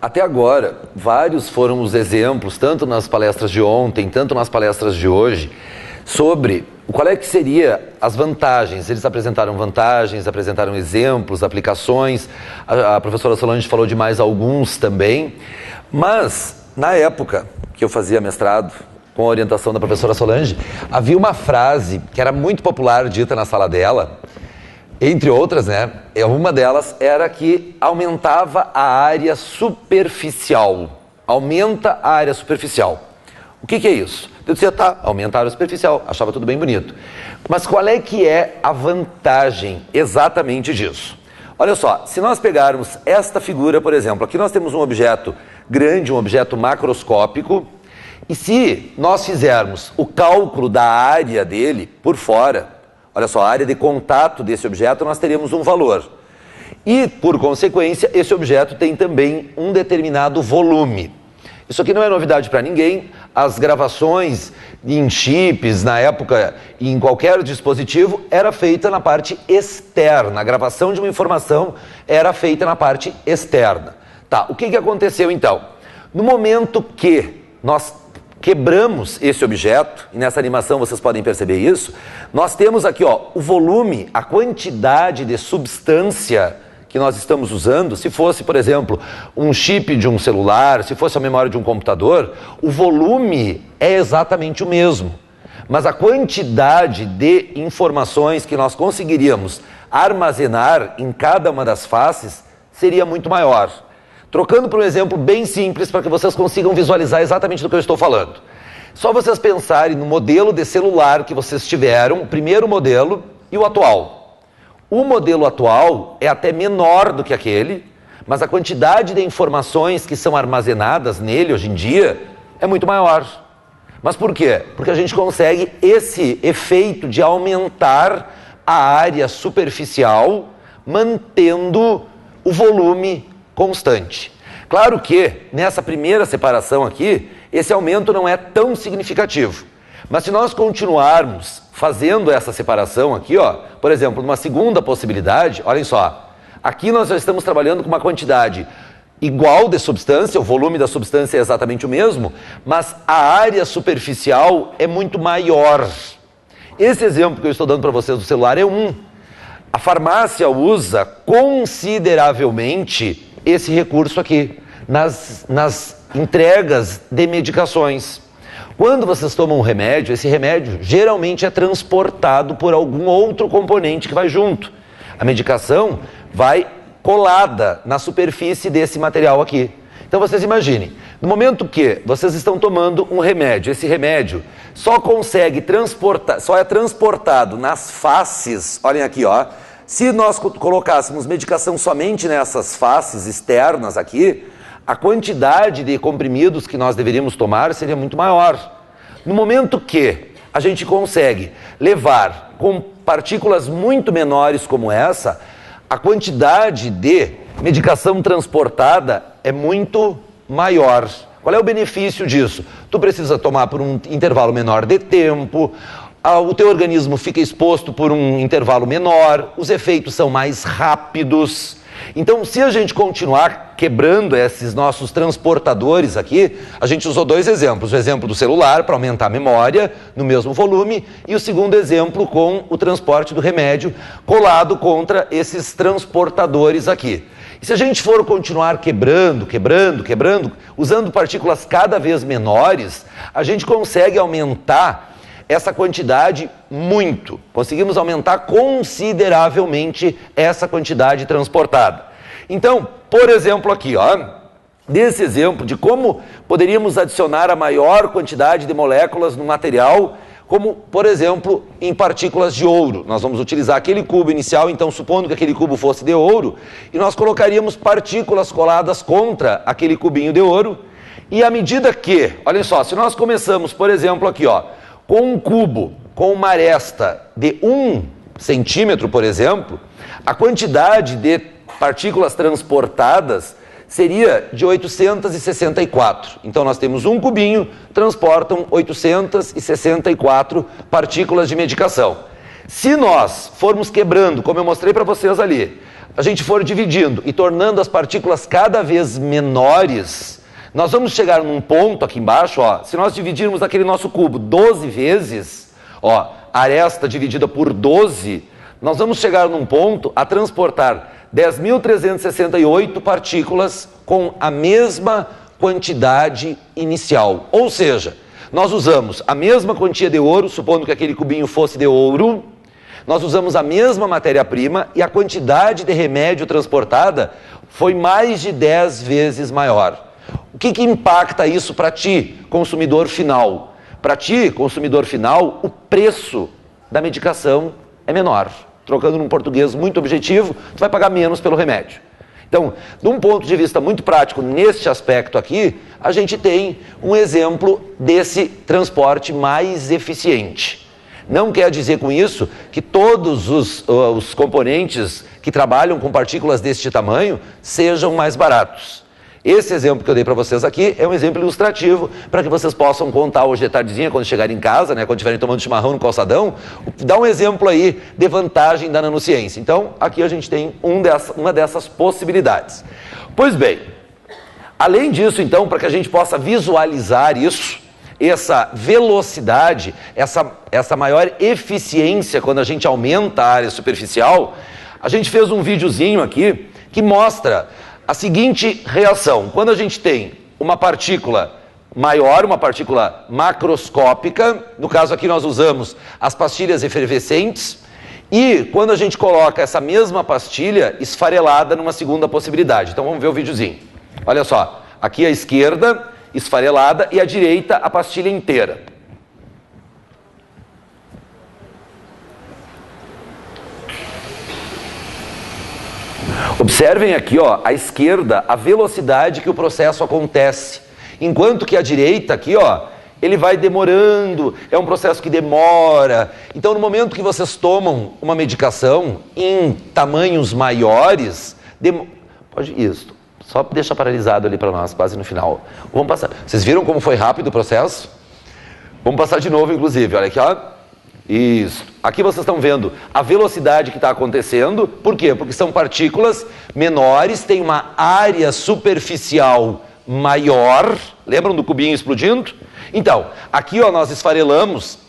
Até agora, vários foram os exemplos, tanto nas palestras de ontem, tanto nas palestras de hoje, sobre qual é que seria as vantagens. Eles apresentaram vantagens, apresentaram exemplos, aplicações. A professora Solange falou de mais alguns também. Mas, na época que eu fazia mestrado, com a orientação da professora Solange, havia uma frase que era muito popular, dita na sala dela, entre outras, né? Uma delas era que aumentava a área superficial. Aumenta a área superficial. O que é isso? Eu dizia, tá, aumenta a área superficial. Achava tudo bem bonito. Mas qual é que é a vantagem exatamente disso? Olha só, se nós pegarmos esta figura, por exemplo, aqui nós temos um objeto grande, um objeto macroscópico, e se nós fizermos o cálculo da área dele por fora, olha só, a área de contato desse objeto, nós teríamos um valor. E, por consequência, esse objeto tem também um determinado volume. Isso aqui não é novidade para ninguém. As gravações em chips, na época, em qualquer dispositivo, era feita na parte externa. A gravação de uma informação era feita na parte externa. Tá, o que aconteceu então? No momento que nós quebramos esse objeto, e nessa animação vocês podem perceber isso, nós temos aqui, ó, o volume, a quantidade de substância que nós estamos usando. Se fosse, por exemplo, um chip de um celular, se fosse a memória de um computador, o volume é exatamente o mesmo. Mas a quantidade de informações que nós conseguiríamos armazenar em cada uma das faces seria muito maior. Trocando por um exemplo bem simples para que vocês consigam visualizar exatamente do que eu estou falando. Só vocês pensarem no modelo de celular que vocês tiveram, o primeiro modelo e o atual. O modelo atual é até menor do que aquele, mas a quantidade de informações que são armazenadas nele hoje em dia é muito maior. Mas por quê? Porque a gente consegue esse efeito de aumentar a área superficial, mantendo o volume constante. Claro que, nessa primeira separação aqui, esse aumento não é tão significativo. Mas se nós continuarmos fazendo essa separação aqui, ó, por exemplo, numa segunda possibilidade, olhem só, aqui nós já estamos trabalhando com uma quantidade igual de substância, o volume da substância é exatamente o mesmo, mas a área superficial é muito maior. Esse exemplo que eu estou dando para vocês do celular é um. A farmácia usa consideravelmente esse recurso aqui, nas entregas de medicações. Quando vocês tomam um remédio, esse remédio geralmente é transportado por algum outro componente que vai junto. A medicação vai colada na superfície desse material aqui. Então vocês imaginem, no momento que vocês estão tomando um remédio, esse remédio só consegue transportar, só é transportado nas faces, olhem aqui, ó. Se nós colocássemos medicação somente nessas faces externas aqui, a quantidade de comprimidos que nós deveríamos tomar seria muito maior. No momento que a gente consegue levar com partículas muito menores como essa, a quantidade de medicação transportada é muito maior. Qual é o benefício disso? Tu precisa tomar por um intervalo menor de tempo, o teu organismo fica exposto por um intervalo menor, os efeitos são mais rápidos. Então, se a gente continuar quebrando esses nossos transportadores aqui, a gente usou dois exemplos. O exemplo do celular, para aumentar a memória no mesmo volume, e o segundo exemplo com o transporte do remédio colado contra esses transportadores aqui. E se a gente for continuar quebrando, usando partículas cada vez menores, a gente consegue aumentar essa quantidade muito. Conseguimos aumentar consideravelmente essa quantidade transportada. Então, por exemplo aqui, ó, desse exemplo de como poderíamos adicionar a maior quantidade de moléculas no material, como, por exemplo, em partículas de ouro. Nós vamos utilizar aquele cubo inicial, então, supondo que aquele cubo fosse de ouro, e nós colocaríamos partículas coladas contra aquele cubinho de ouro, e à medida que, olhem só, se nós começamos, por exemplo, aqui, ó, com um cubo com uma aresta de 1 centímetro, por exemplo, a quantidade de partículas transportadas seria de 864. Então nós temos um cubinho, transportam 864 partículas de medicação. Se nós formos quebrando, como eu mostrei para vocês ali, a gente for dividindo e tornando as partículas cada vez menores, nós vamos chegar num ponto aqui embaixo, ó, se nós dividirmos aquele nosso cubo 12 vezes, ó, aresta dividida por 12, nós vamos chegar num ponto a transportar 10.368 partículas com a mesma quantidade inicial. Ou seja, nós usamos a mesma quantia de ouro, supondo que aquele cubinho fosse de ouro, nós usamos a mesma matéria-prima e a quantidade de remédio transportada foi mais de 10 vezes maior. O que impacta isso para ti, consumidor final? Para ti, consumidor final, o preço da medicação é menor. Trocando num português muito objetivo, tu vai pagar menos pelo remédio. Então, de um ponto de vista muito prático, neste aspecto aqui, a gente tem um exemplo desse transporte mais eficiente. Não quer dizer com isso que todos os componentes que trabalham com partículas deste tamanho sejam mais baratos. Esse exemplo que eu dei para vocês aqui é um exemplo ilustrativo para que vocês possam contar hoje de tardezinha, quando chegarem em casa, né, quando estiverem tomando chimarrão no calçadão, dá um exemplo aí de vantagem da nanociência. Então, aqui a gente tem uma dessas possibilidades. Pois bem, além disso, então, para que a gente possa visualizar isso, essa velocidade, essa maior eficiência quando a gente aumenta a área superficial, a gente fez um videozinho aqui que mostra a seguinte reação: quando a gente tem uma partícula maior, uma partícula macroscópica, no caso aqui nós usamos as pastilhas efervescentes, e quando a gente coloca essa mesma pastilha esfarelada numa segunda possibilidade. Então vamos ver o videozinho. Olha só, aqui à esquerda, esfarelada, e à direita, a pastilha inteira. Observem aqui, ó, à esquerda, a velocidade que o processo acontece. Enquanto que à direita, aqui, ó, ele vai demorando, é um processo que demora. Então, no momento que vocês tomam uma medicação em tamanhos maiores, pode isso, só deixa paralisado ali para nós, quase no final. Vamos passar. Vocês viram como foi rápido o processo? Vamos passar de novo, inclusive, olha aqui, ó. Isso. Aqui vocês estão vendo a velocidade que está acontecendo. Por quê? Porque são partículas menores, tem uma área superficial maior. Lembram do cubinho explodindo? Então, aqui ó, nós esfarelamos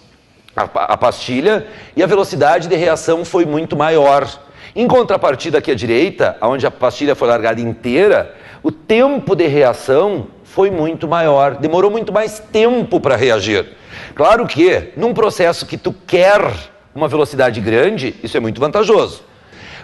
a pastilha e a velocidade de reação foi muito maior. Em contrapartida aqui à direita, onde a pastilha foi largada inteira, o tempo de reação foi muito maior, demorou muito mais tempo para reagir. Claro que, num processo que tu quer uma velocidade grande, isso é muito vantajoso.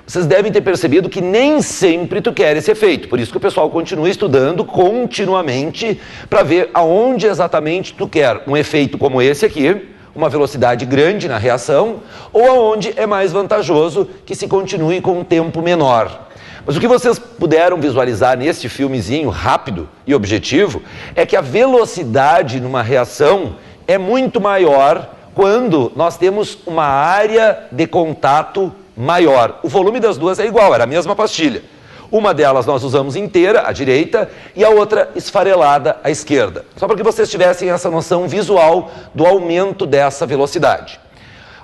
Vocês devem ter percebido que nem sempre tu quer esse efeito, por isso que o pessoal continua estudando continuamente para ver aonde exatamente tu quer um efeito como esse aqui, uma velocidade grande na reação, ou aonde é mais vantajoso que se continue com um tempo menor. Mas o que vocês puderam visualizar nesse filmezinho rápido e objetivo é que a velocidade numa reação é muito maior quando nós temos uma área de contato maior. O volume das duas é igual, era a mesma pastilha. Uma delas nós usamos inteira, à direita, e a outra esfarelada, à esquerda. Só para que vocês tivessem essa noção visual do aumento dessa velocidade.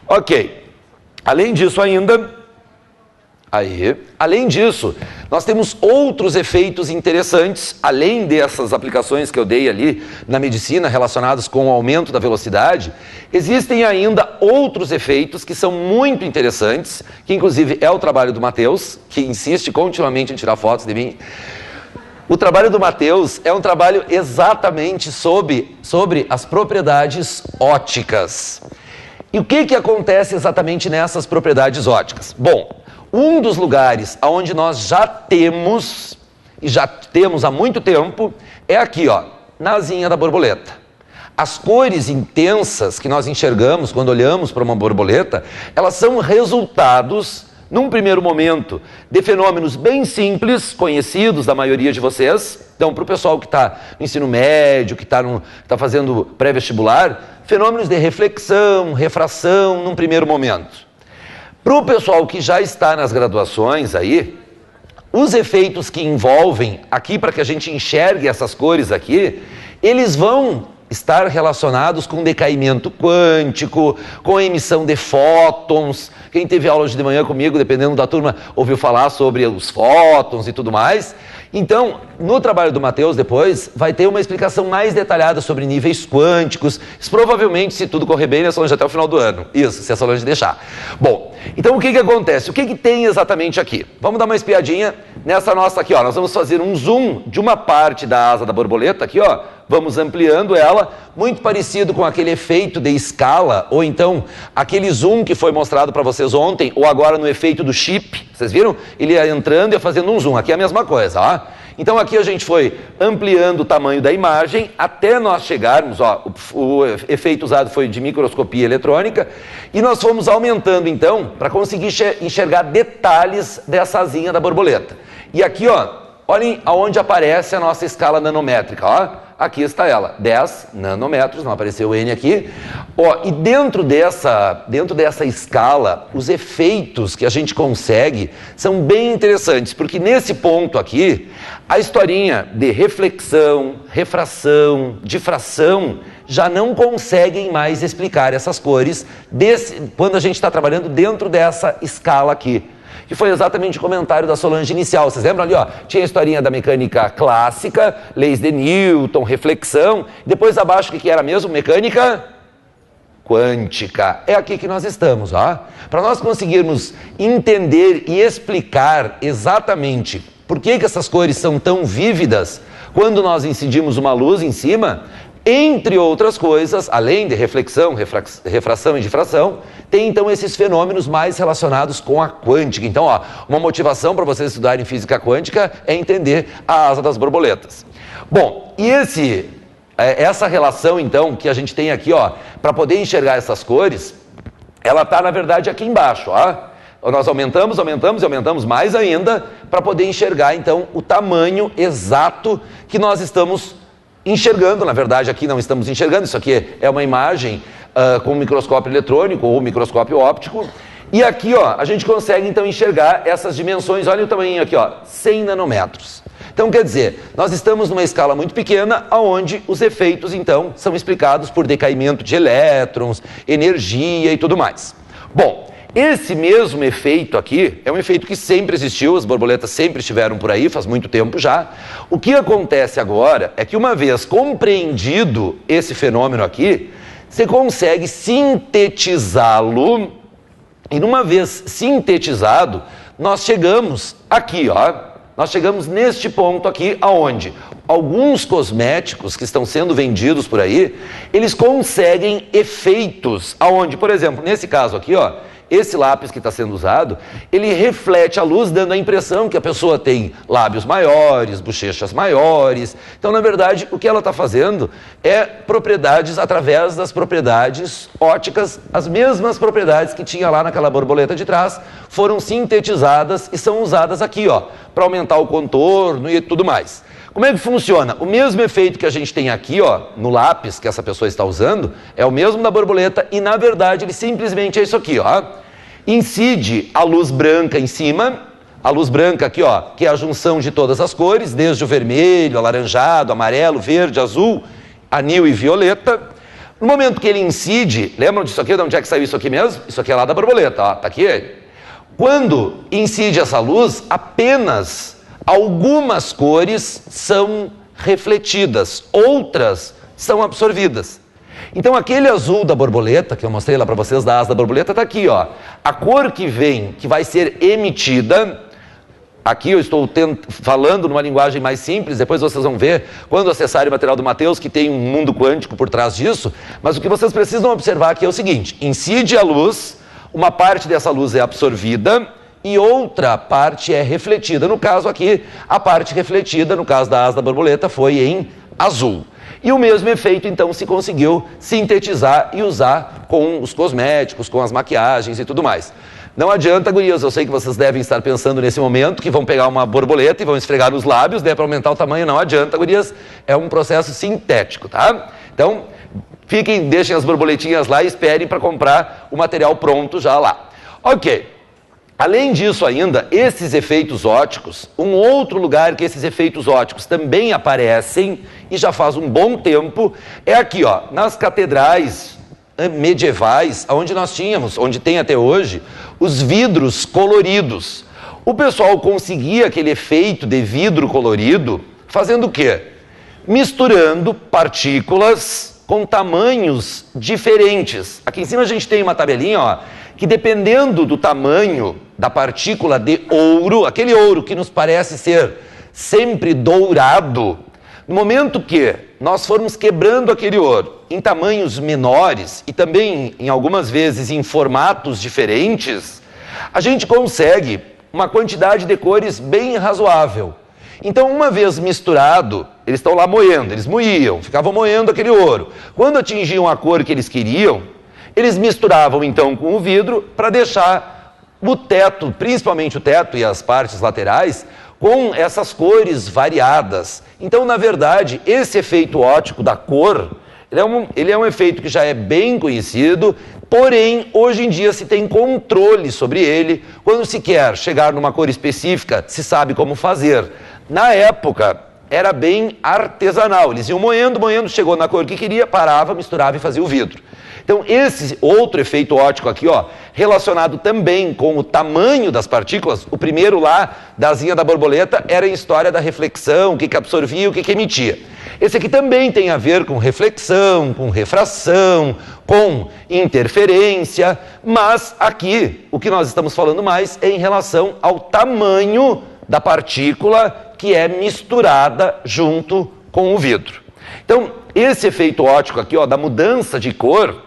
Ok. Além disso ainda... Além disso, nós temos outros efeitos interessantes, além dessas aplicações que eu dei ali na medicina relacionados com o aumento da velocidade, existem ainda outros efeitos que são muito interessantes, que inclusive é o trabalho do Matheus, que insiste continuamente em tirar fotos de mim. O trabalho do Matheus é um trabalho exatamente sobre as propriedades ópticas. E o que acontece exatamente nessas propriedades ópticas? Bom, um dos lugares onde nós já temos, e já temos há muito tempo, é aqui, ó, na asinha da borboleta. As cores intensas que nós enxergamos quando olhamos para uma borboleta, elas são resultados, num primeiro momento, de fenômenos bem simples, conhecidos da maioria de vocês. Então, para o pessoal que está no ensino médio, que está fazendo pré-vestibular, fenômenos de reflexão, refração, num primeiro momento. Para o pessoal que já está nas graduações aí, os efeitos que envolvem aqui, para que a gente enxergue essas cores aqui, eles vão estar relacionados com decaimento quântico, com a emissão de fótons. Quem teve aula hoje de manhã comigo, dependendo da turma, ouviu falar sobre os fótons e tudo mais. Então, no trabalho do Matheus depois, vai ter uma explicação mais detalhada sobre níveis quânticos. Isso provavelmente, se tudo correr bem, a Solange até o final do ano. Isso, se a Solange deixar. Bom, então o que acontece? O que tem exatamente aqui? Vamos dar uma espiadinha nessa nossa aqui, ó. Nós vamos fazer um zoom de uma parte da asa da borboleta aqui, ó. Vamos ampliando ela, muito parecido com aquele efeito de escala, ou então aquele zoom que foi mostrado para vocês ontem, ou agora no efeito do chip. Vocês viram? Ele ia entrando e ia fazendo um zoom. Aqui é a mesma coisa, ó. Então aqui a gente foi ampliando o tamanho da imagem até nós chegarmos, ó, o efeito usado foi de microscopia eletrônica, e nós fomos aumentando então para conseguir enxergar detalhes dessa asinha da borboleta. E aqui, ó, olhem aonde aparece a nossa escala nanométrica, ó. Aqui está ela, 10 nanômetros, não apareceu o N aqui. Ó, e dentro dessa escala, os efeitos que a gente consegue são bem interessantes, porque nesse ponto aqui, a historinha de reflexão, refração, difração, já não conseguem mais explicar essas cores quando a gente está trabalhando dentro dessa escala aqui. Que foi exatamente o comentário da Solange inicial. Vocês lembram ali, ó? Tinha a historinha da mecânica clássica, leis de Newton, reflexão. Depois abaixo, o que era mesmo? Mecânica quântica. É aqui que nós estamos, ó. Para nós conseguirmos entender e explicar exatamente por que essas cores são tão vívidas, quando nós incidimos uma luz em cima, entre outras coisas, além de reflexão, refração e difração, tem então esses fenômenos mais relacionados com a quântica. Então, ó, uma motivação para vocês estudarem física quântica é entender a asa das borboletas. Bom, e essa relação então que a gente tem aqui, ó, para poder enxergar essas cores, ela está na verdade aqui embaixo, ó. Nós aumentamos e aumentamos mais ainda para poder enxergar então o tamanho exato que nós estamos enxergando. Na verdade aqui não estamos enxergando, isso aqui é uma imagem com microscópio eletrônico ou microscópio óptico, e aqui, ó, a gente consegue então enxergar essas dimensões. Olha o tamanho aqui, ó, 100 nanômetros. Então quer dizer, nós estamos numa escala muito pequena, onde os efeitos então são explicados por decaimento de elétrons, energia e tudo mais. Bom, esse mesmo efeito aqui é um efeito que sempre existiu, as borboletas sempre estiveram por aí, faz muito tempo já. O que acontece agora é que, uma vez compreendido esse fenômeno aqui, você consegue sintetizá-lo, e uma vez sintetizado, nós chegamos aqui, ó. Nós chegamos neste ponto aqui, aonde alguns cosméticos que estão sendo vendidos por aí, eles conseguem efeitos, aonde, por exemplo, nesse caso aqui, ó, esse lápis que está sendo usado, ele reflete a luz, dando a impressão que a pessoa tem lábios maiores, bochechas maiores. Então, na verdade, o que ela está fazendo é propriedades através das propriedades ópticas, as mesmas propriedades que tinha lá naquela borboleta de trás, foram sintetizadas e são usadas aqui, ó, para aumentar o contorno e tudo mais. Como é que funciona? O mesmo efeito que a gente tem aqui, ó, no lápis que essa pessoa está usando, é o mesmo da borboleta e, na verdade, ele simplesmente é isso aqui, ó. Incide a luz branca em cima, a luz branca aqui, ó, que é a junção de todas as cores, desde o vermelho, alaranjado, amarelo, verde, azul, anil e violeta. No momento que ele incide, lembram disso aqui? De onde é que saiu isso aqui mesmo? Isso aqui é lá da borboleta, ó, tá aqui. Quando incide essa luz, apenas algumas cores são refletidas, outras são absorvidas. Então aquele azul da borboleta, que eu mostrei lá para vocês, da asa da borboleta, está aqui, ó. A cor que vem, que vai ser emitida, aqui eu estou falando numa linguagem mais simples, depois vocês vão ver, quando acessarem o material do Matheus, que tem um mundo quântico por trás disso, mas o que vocês precisam observar aqui é o seguinte: incide a luz, uma parte dessa luz é absorvida, e outra parte é refletida. No caso aqui, a parte refletida, no caso da asa da borboleta, foi em azul. E o mesmo efeito, então, se conseguiu sintetizar e usar com os cosméticos, com as maquiagens e tudo mais. Não adianta, gurias, eu sei que vocês devem estar pensando nesse momento que vão pegar uma borboleta e vão esfregar nos lábios, para aumentar o tamanho. Não adianta, gurias, é um processo sintético, tá? Então, deixem as borboletinhas lá e esperem para comprar o material pronto já lá. Ok. Além disso ainda, esses efeitos ópticos, um outro lugar que esses efeitos ópticos também aparecem, e já faz um bom tempo, é aqui, ó, nas catedrais medievais, onde nós tínhamos, onde tem até hoje, os vidros coloridos. O pessoal conseguia aquele efeito de vidro colorido fazendo o quê? Misturando partículas com tamanhos diferentes. Aqui em cima a gente tem uma tabelinha, ó, que dependendo do tamanho da partícula de ouro, aquele ouro que nos parece ser sempre dourado, no momento que nós formos quebrando aquele ouro em tamanhos menores e também, em algumas vezes, em formatos diferentes, a gente consegue uma quantidade de cores bem razoável. Então, uma vez misturado, eles estão lá moendo, eles moíam, ficavam moendo aquele ouro. Quando atingiam a cor que eles queriam, eles misturavam então com o vidro para deixar o teto, principalmente o teto e as partes laterais, com essas cores variadas. Então, na verdade, esse efeito óptico da cor, ele é um efeito que já é bem conhecido, porém, hoje em dia se tem controle sobre ele. Quando se quer chegar numa cor específica, se sabe como fazer. Na época, era bem artesanal. Eles iam moendo, chegou na cor que queria, parava, misturava e fazia o vidro. Então, esse outro efeito óptico aqui, ó, relacionado também com o tamanho das partículas, o primeiro lá, da asinha da borboleta, era a história da reflexão, o que absorvia e o que emitia. Esse aqui também tem a ver com reflexão, com refração, com interferência, mas aqui o que nós estamos falando mais é em relação ao tamanho da partícula que é misturada junto com o vidro. Então, esse efeito óptico aqui, ó, da mudança de cor,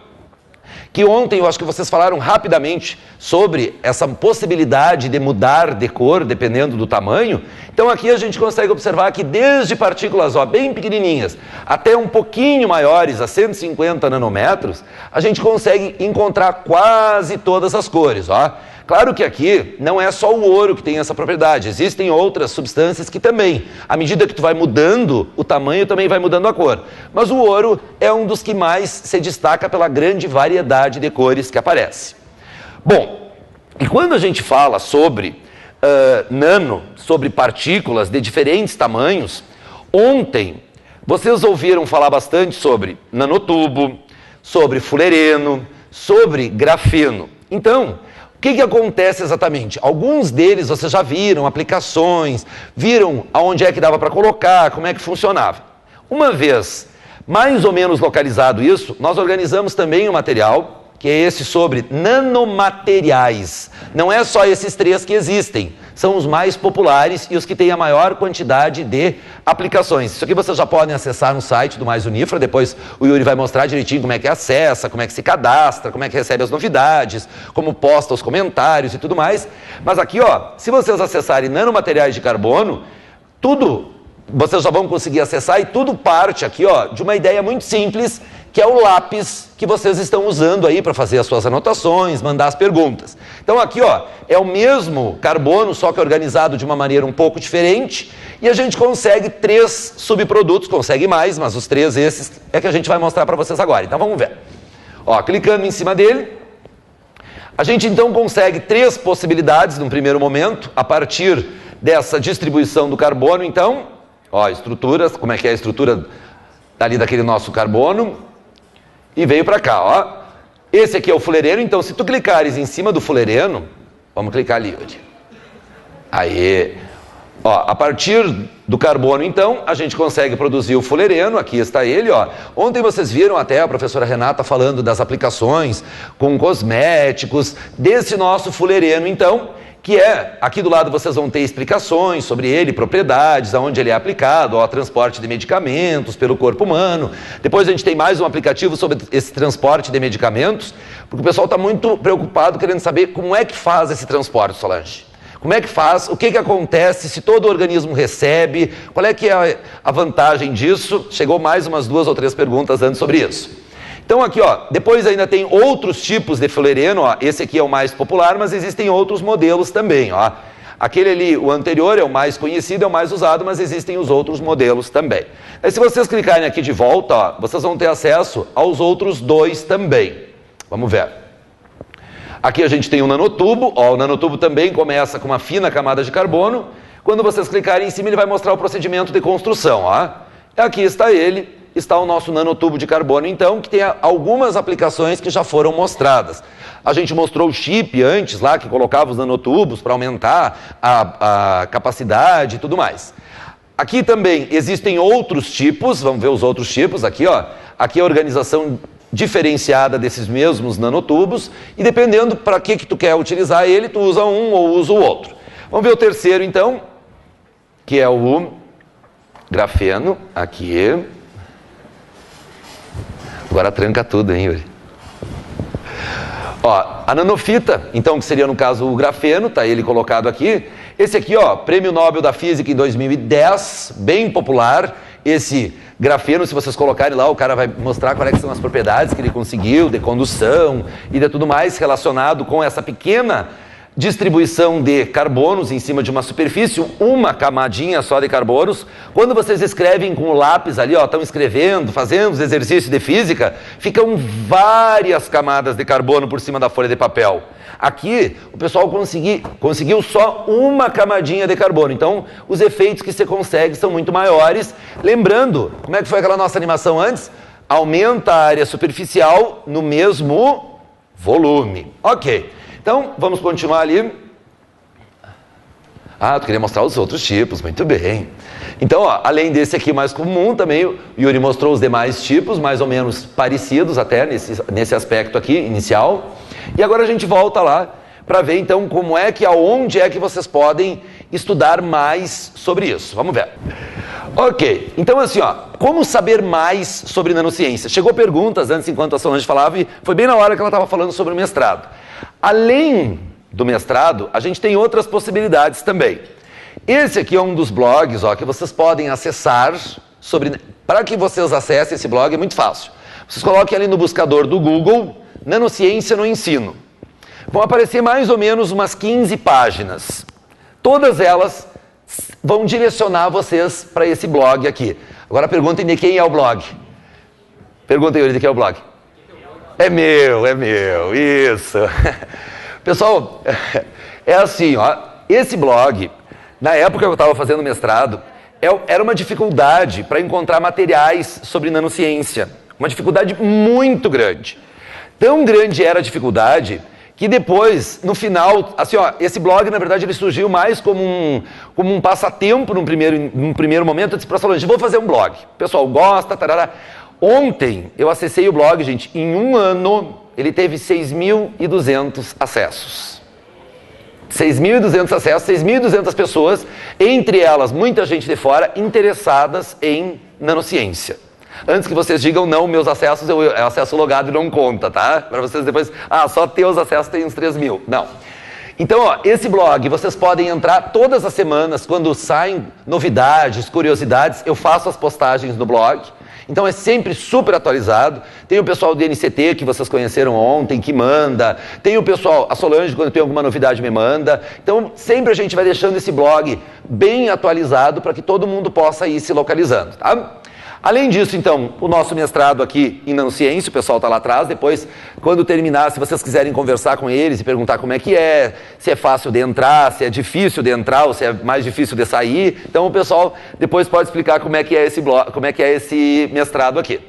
que ontem eu acho que vocês falaram rapidamente sobre essa possibilidade de mudar de cor dependendo do tamanho. Então aqui a gente consegue observar que desde partículas, ó, bem pequenininhas até um pouquinho maiores, a 150 nanômetros, a gente consegue encontrar quase todas as cores, ó. Claro que aqui não é só o ouro que tem essa propriedade, existem outras substâncias que também, à medida que tu vai mudando o tamanho, também vai mudando a cor. Mas o ouro é um dos que mais se destaca pela grande variedade de cores que aparece. Bom, e quando a gente fala sobre sobre partículas de diferentes tamanhos, ontem vocês ouviram falar bastante sobre nanotubo, sobre fulereno, sobre grafeno. Então, o que acontece exatamente? Alguns deles vocês já viram, aplicações, viram aonde é que dava para colocar, como é que funcionava. Uma vez mais ou menos localizado isso, nós organizamos também um material, que é esse sobre nanomateriais. Não é só esses três que existem, são os mais populares e os que têm a maior quantidade de aplicações. Isso aqui vocês já podem acessar no site do Mais Unifra, depois o Yuri vai mostrar direitinho como é que acessa, como é que se cadastra, como é que recebe as novidades, como posta os comentários e tudo mais. Mas aqui, ó, se vocês acessarem nanomateriais de carbono, tudo vocês já vão conseguir acessar e tudo parte aqui, ó, de uma ideia muito simples, que é o lápis que vocês estão usando aí para fazer as suas anotações, mandar as perguntas. Então aqui, ó, é o mesmo carbono, só que organizado de uma maneira um pouco diferente, e a gente consegue 3 subprodutos, consegue mais, mas os 3 esses é que a gente vai mostrar para vocês agora. Então vamos ver. Ó, clicando em cima dele, a gente então consegue 3 possibilidades num primeiro momento, a partir dessa distribuição do carbono, então, ó, estruturas, como é que é a estrutura ali daquele nosso carbono, e veio para cá, ó. Esse aqui é o fulereno, então se tu clicares em cima do fulereno, vamos clicar ali, aí, ó, a partir do carbono, então, a gente consegue produzir o fulereno, aqui está ele, ó. Ontem vocês viram até a professora Renata falando das aplicações com cosméticos, desse nosso fulereno, então, que é, aqui do lado vocês vão ter explicações sobre ele, propriedades, aonde ele é aplicado, ó, transporte de medicamentos pelo corpo humano. Depois a gente tem mais um aplicativo sobre esse transporte de medicamentos, porque o pessoal está muito preocupado querendo saber como é que faz esse transporte, Solange. Como é que faz, o que acontece, se todo o organismo recebe, qual é que é a vantagem disso? Chegou mais umas 2 ou 3 perguntas antes sobre isso. Então aqui, ó, depois ainda tem outros tipos de fulereno, ó, esse aqui é o mais popular, mas existem outros modelos também, ó. Aquele ali, o anterior, é o mais conhecido, é o mais usado, mas existem os outros modelos também. Aí se vocês clicarem aqui de volta, ó, vocês vão ter acesso aos outros 2 também. Vamos ver. Aqui a gente tem um nanotubo, ó, o nanotubo também começa com uma fina camada de carbono. Quando vocês clicarem em cima, ele vai mostrar o procedimento de construção, ó. Aqui está ele, está o nosso nanotubo de carbono, então, que tem algumas aplicações que já foram mostradas. A gente mostrou o chip antes lá, que colocava os nanotubos para aumentar a capacidade e tudo mais. Aqui também existem outros tipos, vamos ver os outros tipos aqui, ó. Aqui é a organização diferenciada desses mesmos nanotubos e dependendo para que tu quer utilizar ele, tu usa um ou usa o outro. Vamos ver o terceiro então, que é o grafeno, aqui. Agora tranca tudo, hein, Yuri? Ó, a nanofita, então, que seria no caso o grafeno, tá ele colocado aqui. Esse aqui, ó, Prêmio Nobel da Física em 2010, bem popular. Esse grafeno, se vocês colocarem lá, o cara vai mostrar quais são as propriedades que ele conseguiu, de condução e de tudo mais relacionado com essa pequena distribuição de carbonos em cima de uma superfície, uma camadinha só de carbonos. Quando vocês escrevem com o lápis ali, ó, estão escrevendo, fazendo os exercícios de física, ficam várias camadas de carbono por cima da folha de papel. Aqui, o pessoal conseguiu só uma camadinha de carbono. Então, os efeitos que você consegue são muito maiores. Lembrando, como é que foi aquela nossa animação antes? Aumenta a área superficial no mesmo volume. Ok. Então, vamos continuar ali. Ah, tu queria mostrar os outros tipos, muito bem. Então, ó, além desse aqui mais comum, também o Yuri mostrou os demais tipos, mais ou menos parecidos até nesse aspecto aqui, inicial. E agora a gente volta lá para ver então como é que, aonde é que vocês podem estudar mais sobre isso. Vamos ver. Ok, então assim, ó, como saber mais sobre nanociência? Chegou perguntas antes, enquanto a Solange falava, e foi bem na hora que ela estava falando sobre o mestrado. Além do mestrado, a gente tem outras possibilidades também. Esse aqui é um dos blogs, ó, que vocês podem acessar sobre... Para que vocês acessem esse blog é muito fácil. Vocês coloquem ali no buscador do Google, Nanociência no Ensino. Vão aparecer mais ou menos umas 15 páginas. Todas elas vão direcionar vocês para esse blog aqui. Agora perguntem de quem é o blog. Perguntem, Yuri, de quem é o blog. É meu, isso. Pessoal, é assim, ó, esse blog, na época que eu estava fazendo mestrado, era uma dificuldade para encontrar materiais sobre nanociência. Uma dificuldade muito grande. Tão grande era a dificuldade que depois, no final, assim, ó, esse blog, na verdade, ele surgiu mais como um passatempo num primeiro momento. Eu disse para a Solange, vou fazer um blog. O pessoal gosta, tarará. Ontem eu acessei o blog, gente, em um ano ele teve 6.200 acessos. 6.200 acessos, 6.200 pessoas, entre elas muita gente de fora, interessadas em nanociência. Antes que vocês digam, não, meus acessos, eu acesso logado e não conta, tá? Para vocês depois, só teus acessos tem uns 3.000. Não. Então, ó, esse blog, vocês podem entrar todas as semanas, quando saem novidades, curiosidades, eu faço as postagens no blog. Então é sempre super atualizado. Tem o pessoal do NCT que vocês conheceram ontem, que manda. Tem o pessoal, a Solange, quando tem alguma novidade, me manda. Então sempre a gente vai deixando esse blog bem atualizado para que todo mundo possa ir se localizando, tá? Além disso, então, o nosso mestrado aqui em nanociência, o pessoal está lá atrás. Depois, quando terminar, se vocês quiserem conversar com eles e perguntar como é que é, se é fácil de entrar, se é difícil de entrar ou se é mais difícil de sair, então o pessoal depois pode explicar como é que é esse blog, como é que é esse mestrado aqui.